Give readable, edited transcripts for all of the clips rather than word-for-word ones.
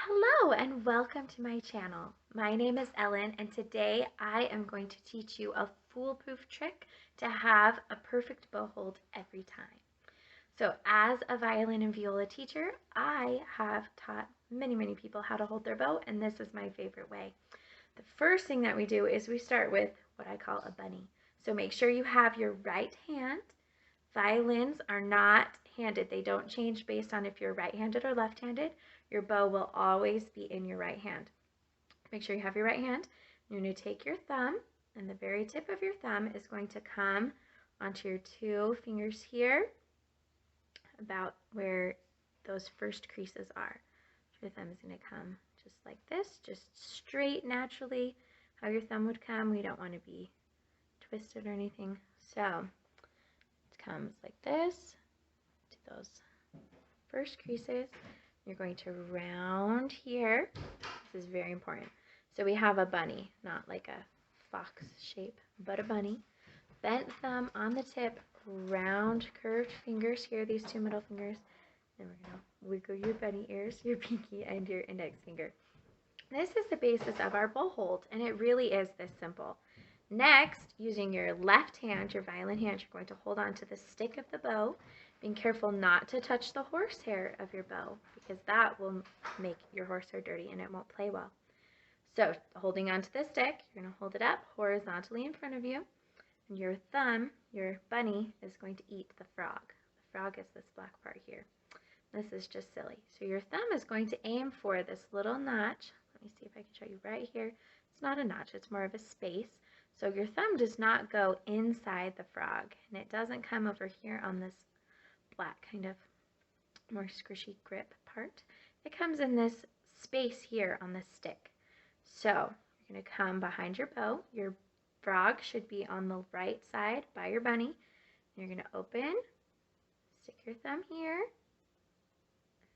Hello and welcome to my channel. My name is Ellen and today I am going to teach you a foolproof trick to have a perfect bow hold every time. So as a violin and viola teacher, I have taught many people how to hold their bow, and this is my favorite way. The first thing that we do is we start with what I call a bunny. So make sure you have your right hand. Violins are not handed. They don't change based on if you're right-handed or left-handed. Your bow will always be in your right hand. Make sure you have your right hand. You're going to take your thumb, and the very tip of your thumb is going to come onto your two fingers here, about where those first creases are. Your thumb is going to come just like this, just straight naturally, how your thumb would come. We don't want to be twisted or anything. So it comes like this to those first creases. You're going to round here. This is very important. So we have a bunny, not like a fox shape, but a bunny. Bent thumb on the tip, round curved fingers here, these two middle fingers. Then we're going to wiggle your bunny ears, your pinky, and your index finger. This is the basis of our bow hold, and it really is this simple. Next, using your left hand, your violin hand, you're going to hold on to the stick of the bow, being careful not to touch the horsehair of your bow, because that will make your horsehair dirty and it won't play well. So holding onto the stick, you're going to hold it up horizontally in front of you, and your thumb, your bunny, is going to eat the frog. The frog is this black part here. This is just silly. So your thumb is going to aim for this little notch. Let me see if I can show you right here. It's not a notch, it's more of a space. So your thumb does not go inside the frog, and it doesn't come over here on this black kind of more squishy grip part. It comes in this space here on the stick. So you're going to come behind your bow. Your frog should be on the right side by your bunny. And you're going to open, stick your thumb here,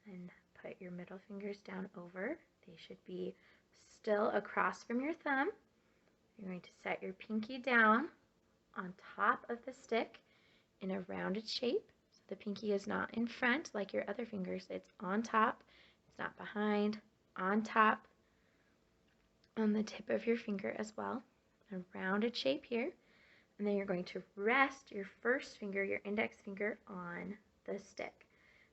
and put your middle fingers down over. They should be still across from your thumb. You're going to set your pinky down on top of the stick in a rounded shape. The pinky is not in front like your other fingers. It's on top. It's not behind. On top. On the tip of your finger as well. A rounded shape here. And then you're going to rest your first finger, your index finger, on the stick.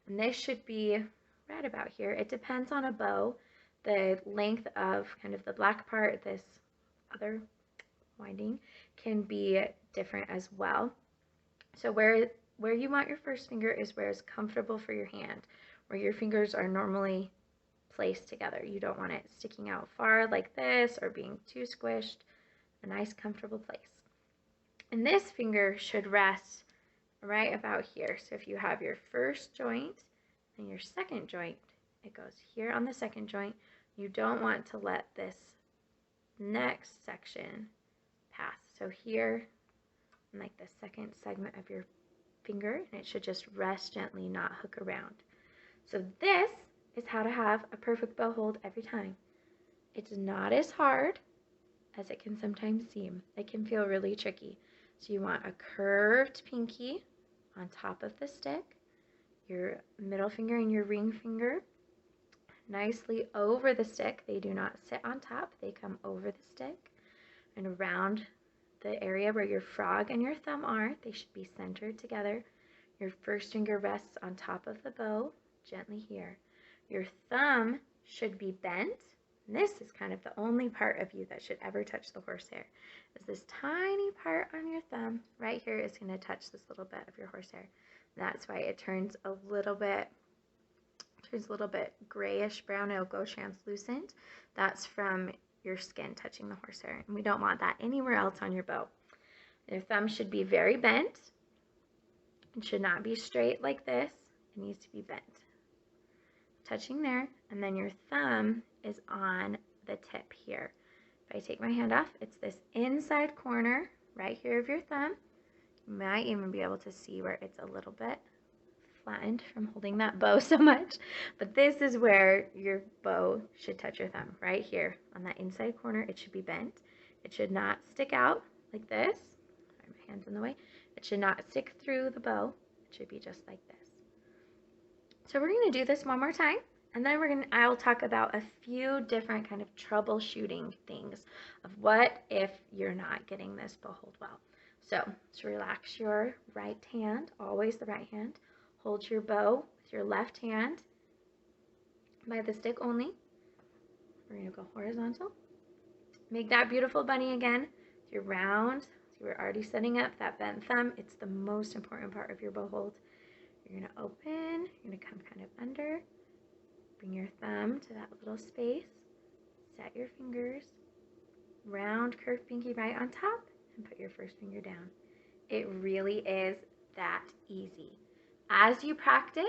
And this should be right about here. It depends on a bow. The length of kind of the black part, this other winding, can be different as well. So where you want your first finger is where it's comfortable for your hand, where your fingers are normally placed together. You don't want it sticking out far like this or being too squished. A nice comfortable place. And this finger should rest right about here. So if you have your first joint and your second joint, it goes here on the second joint. You don't want to let this next section pass. So here, like the second segment of your finger, and it should just rest gently, not hook around. So this is how to have a perfect bow hold every time. It's not as hard as it can sometimes seem. It can feel really tricky. So you want a curved pinky on top of the stick, your middle finger and your ring finger nicely over the stick. They do not sit on top, they come over the stick and around the area where your frog and your thumb are. They should be centered together. Your first finger rests on top of the bow, gently here. Your thumb should be bent. And this is kind of the only part of you that should ever touch the horsehair. Is this tiny part on your thumb right here is going to touch this little bit of your horsehair. That's why it turns a little bit grayish brown. It'll go translucent. That's from your skin touching the horsehair, and we don't want that anywhere else on your bow. Your thumb should be very bent. It should not be straight like this. It needs to be bent. Touching there, and then your thumb is on the tip here. If I take my hand off, it's this inside corner right here of your thumb. You might even be able to see where it's a little bit flattened from holding that bow so much, but this is where your bow should touch your thumb, right here on that inside corner. It should be bent. It should not stick out like this. Sorry, my hand's in the way. It should not stick through the bow. It should be just like this. So we're going to do this one more time, And then I'll talk about a few different kind of troubleshooting things of what if you're not getting this bow hold well. So relax your right hand, always the right hand. Hold your bow with your left hand by the stick only. We're going to go horizontal. Make that beautiful bunny again. You're round. So we're already setting up that bent thumb. It's the most important part of your bow hold. You're going to open. You're going to come kind of under. Bring your thumb to that little space. Set your fingers. Round, curved pinky right on top. And put your first finger down. It really is that easy. As you practice,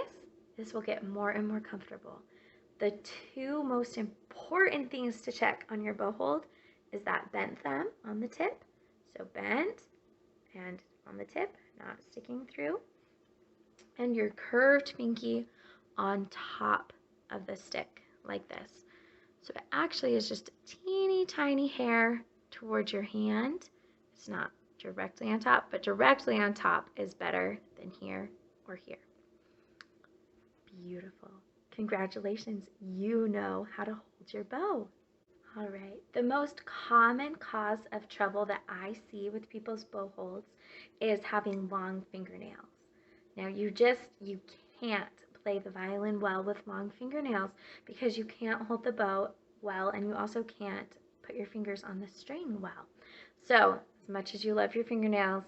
this will get more and more comfortable. The two most important things to check on your bow hold is that bent thumb on the tip. So bent and on the tip, not sticking through. And your curved pinky on top of the stick, like this. So it actually is just a teeny tiny hair towards your hand. It's not directly on top, but directly on top is better than here or here. Beautiful. Congratulations, you know how to hold your bow. All right, the most common cause of trouble that I see with people's bow holds is having long fingernails. Now you can't play the violin well with long fingernails because you can't hold the bow well, and you also can't put your fingers on the string well. So as much as you love your fingernails,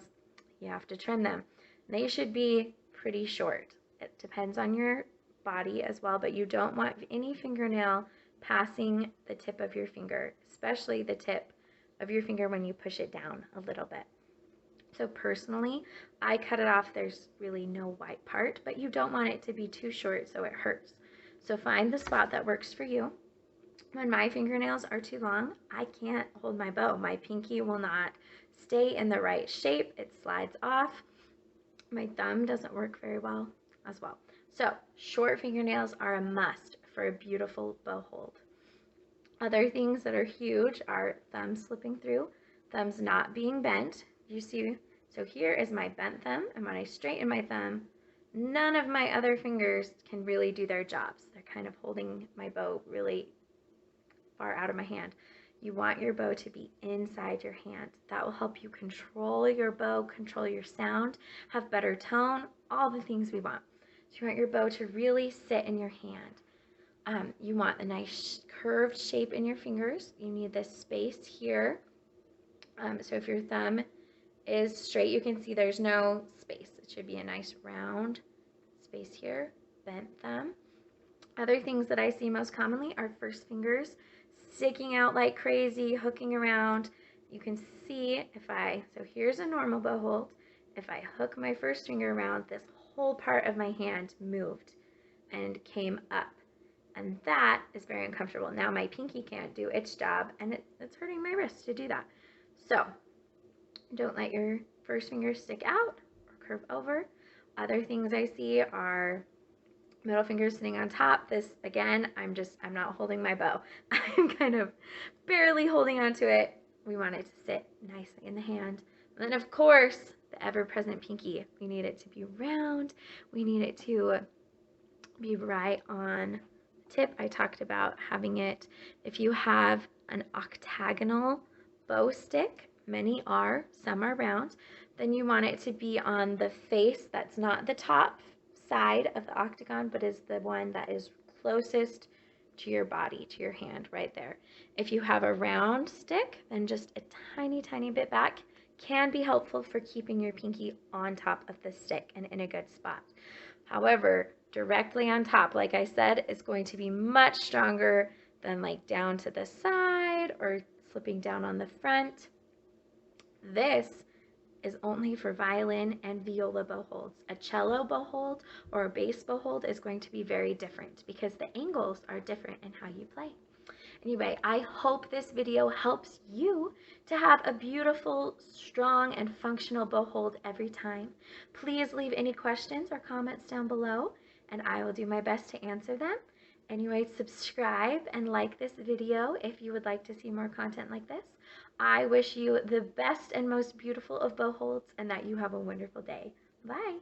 you have to trim them. They should be pretty short. It depends on your body as well, but you don't want any fingernail passing the tip of your finger, especially the tip of your finger when you push it down a little bit. So personally, I cut it off. There's really no white part, but you don't want it to be too short so it hurts. So find the spot that works for you. When my fingernails are too long, I can't hold my bow. My pinky will not stay in the right shape. It slides off. My thumb doesn't work very well as well. So short fingernails are a must for a beautiful bow hold. Other things that are huge are thumbs slipping through, thumbs not being bent. You see, so here is my bent thumb, and when I straighten my thumb, none of my other fingers can really do their jobs. They're kind of holding my bow really far out of my hand. You want your bow to be inside your hand. That will help you control your bow, control your sound, have better tone, all the things we want. So you want your bow to really sit in your hand. You want a nice curved shape in your fingers. You need this space here. So if your thumb is straight, you can see there's no space. It should be a nice round space here, bent thumb. Other things that I see most commonly are first fingers sticking out like crazy, hooking around. You can see so here's a normal bow hold. If I hook my first finger around, this whole part of my hand moved and came up. And that is very uncomfortable. Now my pinky can't do its job, and it's hurting my wrist to do that. So don't let your first finger stick out or curve over. Other things I see are middle finger sitting on top. This, again, I'm not holding my bow. I'm kind of barely holding onto it. We want it to sit nicely in the hand. And then, of course, the ever-present pinky. We need it to be round. We need it to be right on the tip. I talked about having it, if you have an octagonal bow stick, many are, some are round, then you want it to be on the face that's not the top side of the octagon, but is the one that is closest to your body, to your hand, right there. If you have a round stick, then just a tiny, tiny bit back can be helpful for keeping your pinky on top of the stick and in a good spot. However, directly on top, like I said, is going to be much stronger than like down to the side or slipping down on the front. This is only for violin and viola bow holds. A cello bow hold or a bass bow hold is going to be very different because the angles are different in how you play. Anyway, I hope this video helps you to have a beautiful, strong, and functional bow hold every time. Please leave any questions or comments down below, and I will do my best to answer them. Anyway, subscribe and like this video if you would like to see more content like this. I wish you the best and most beautiful of bow holds and that you have a wonderful day. Bye!